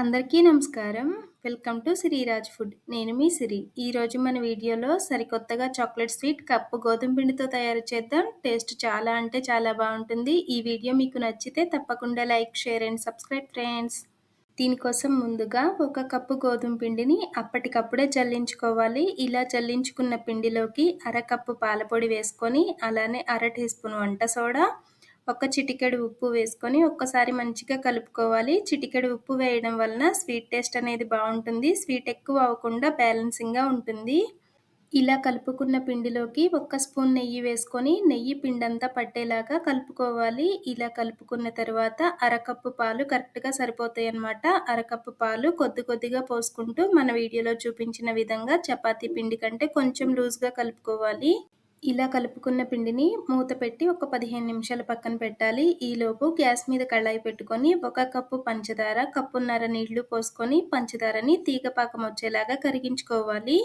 అందరికీ నమస్కారం. Welcome to Sreeraj food. నేను మీ సిరి. ఈరోజు మన వీడియోలో సరికొత్తగా చాక్లెట్ స్వీట్ కప్పు గోధుమ పిండితో తయారు చేద్దాం. టేస్ట్ చాలా అంటే చాలా బావుంటుంది. ఈ వీడియో మీకు నచ్చితే తప్పకుండా like, share and subscribe friends. దీనికోసం ముందుగా ఒక కప్పు గోధుమ పిండిని అప్పటికప్పుడే జల్లించుకోవాలి. ఇలా జల్లించుకున్న పిండిలోకి అరకప్పు పాలపొడి వేసుకొని అలానే అర టీ స్పూన్ వంట సోడా, ఒక చిటికెడు ఉప్పు వేసుకొని ఒక్కసారి మంచిగా కలుపుకోవాలి. చిటికెడు ఉప్పు వేయడం వలన స్వీట్ టేస్ట్ అనేది బాగుంటుంది. స్వీట్ ఎక్కువ అవ్వకుండా బ్యాలెన్సింగ్గా ఉంటుంది. ఇలా కలుపుకున్న పిండిలోకి 1 స్పూన్ నెయ్యి వేసుకొని నెయ్యి పిండంతా పట్టేలాగా కలుపుకోవాలి. ఇలా కలుపుకున్న తర్వాత అరకప్పు పాలు కరెక్ట్గా సరిపోతాయి అన్నమాట. అరకప్పు పాలు కొద్ది కొద్దిగా పోసుకుంటూ మన వీడియోలో చూపించిన విధంగా చపాతీ పిండి కంటే కొంచెం లూజ్గా కలుపుకోవాలి. ఇలా కలుపుకున్న పిండిని మూత పెట్టి ఒక 15 నిమిషాలు పక్కన పెట్టాలి. ఈలోపు గ్యాస్ మీద కళాయి పెట్టుకొని 1 కప్పు పంచదార, కప్పున్నర నీళ్లు పోసుకొని పంచదారని తీగ పాకం వచ్చేలాగా కరిగించుకోవాలి.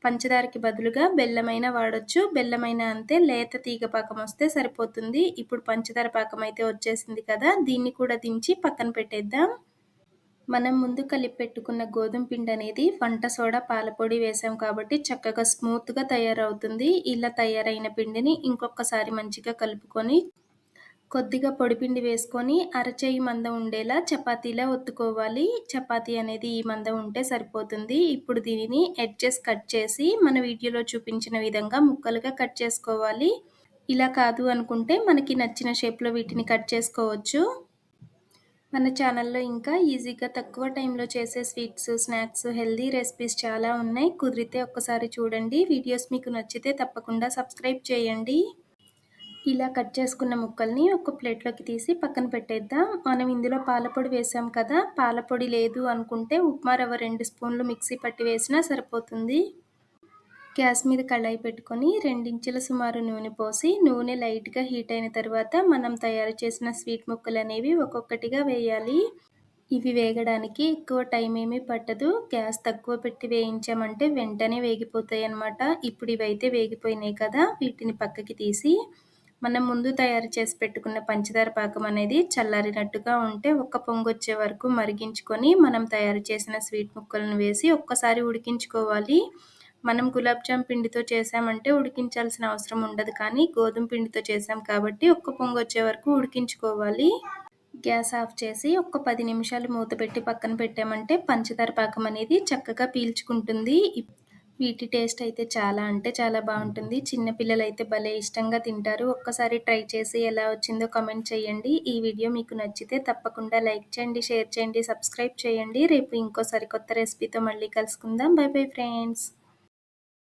పంచదారకి బదులుగా బెల్లమైనా వాడొచ్చు. బెల్లమైనా అంతే, లేత తీగ పాకం వస్తే సరిపోతుంది. ఇప్పుడు పంచదార పాకం అయితే వచ్చేసింది కదా, దీన్ని కూడా దించి పక్కన పెట్టేద్దాం. మనం ముందు కలిపి పెట్టుకున్న గోధుమ పిండి అనేది వంట సోడా, పాలపొడి వేసాం కాబట్టి చక్కగా స్మూత్గా తయారవుతుంది. ఇలా తయారైన పిండిని ఇంకొకసారి మంచిగా కలుపుకొని కొద్దిగా పొడిపిండి వేసుకొని అరచేయి మందం ఉండేలా చపాతీలా ఒత్తుకోవాలి. చపాతీ అనేది ఈ మందం ఉంటే సరిపోతుంది. ఇప్పుడు దీనిని ఎడ్జెస్ కట్ చేసి మన వీడియోలో చూపించిన విధంగా ముక్కలుగా కట్ చేసుకోవాలి. ఇలా కాదు అనుకుంటే మనకి నచ్చిన షేప్లో వీటిని కట్ చేసుకోవచ్చు. మన ఛానల్లో ఇంకా ఈజీగా తక్కువ టైంలో చేసే స్వీట్స్, స్నాక్స్, హెల్దీ రెసిపీస్ చాలా ఉన్నాయి. కుదిరితే ఒక్కసారి చూడండి. వీడియోస్ మీకు నచ్చితే తప్పకుండా సబ్స్క్రైబ్ చేయండి. ఇలా కట్ చేసుకున్న ముక్కల్ని ఒక ప్లేట్లోకి తీసి పక్కన పెట్టేద్దాం. మనం ఇందులో పాలపొడి వేసాం కదా, పాలపొడి లేదు అనుకుంటే ఉప్మా రవ్వ 2 స్పూన్లు మిక్సీ పట్టి వేసినా సరిపోతుంది. గ్యాస్ మీద కళాయి పెట్టుకొని 2 ఇంచుల సుమారు నూనె పోసి నూనె లైట్గా హీట్ అయిన తర్వాత మనం తయారు చేసిన స్వీట్ ముక్కలు అనేవి ఒక్కొక్కటిగా వేయాలి. ఇవి వేగడానికి ఎక్కువ టైం ఏమీ పట్టదు. గ్యాస్ తక్కువ పెట్టి వేయించామంటే వెంటనే వేగిపోతాయి అన్నమాట. ఇప్పుడు ఇవైతే వేగిపోయినాయి కదా, వీటిని పక్కకి తీసి మనం ముందు తయారు చేసి పెట్టుకున్న పంచదార పాకం అనేది చల్లారినట్టుగా ఉంటే ఒక్క పొంగు వచ్చే వరకు మరిగించుకొని మనం తయారు చేసిన స్వీట్ ముక్కలను వేసి ఒక్కసారి ఉడికించుకోవాలి. మనం గులాబ్ జామ్ పిండితో చేసామంటే ఉడికించాల్సిన అవసరం ఉండదు, కానీ గోధుమ పిండితో చేసాం కాబట్టి ఒక్క పొంగు వచ్చే వరకు ఉడికించుకోవాలి. గ్యాస్ ఆఫ్ చేసి ఒక 10 నిమిషాలు మూత పెట్టి పక్కన పెట్టామంటే పంచదార పాకం అనేది చక్కగా పీల్చుకుంటుంది. వీటి టేస్ట్ అయితే చాలా అంటే చాలా బాగుంటుంది. చిన్నపిల్లలు అయితే భలే ఇష్టంగా తింటారు. ఒక్కసారి ట్రై చేసి ఎలా వచ్చిందో కామెంట్ చేయండి. ఈ వీడియో మీకు నచ్చితే తప్పకుండా లైక్ చేయండి, షేర్ చేయండి, సబ్స్క్రైబ్ చేయండి. రేపు ఇంకోసారి కొత్త రెసిపీతో మళ్ళీ కలుసుకుందాం. By bye friends.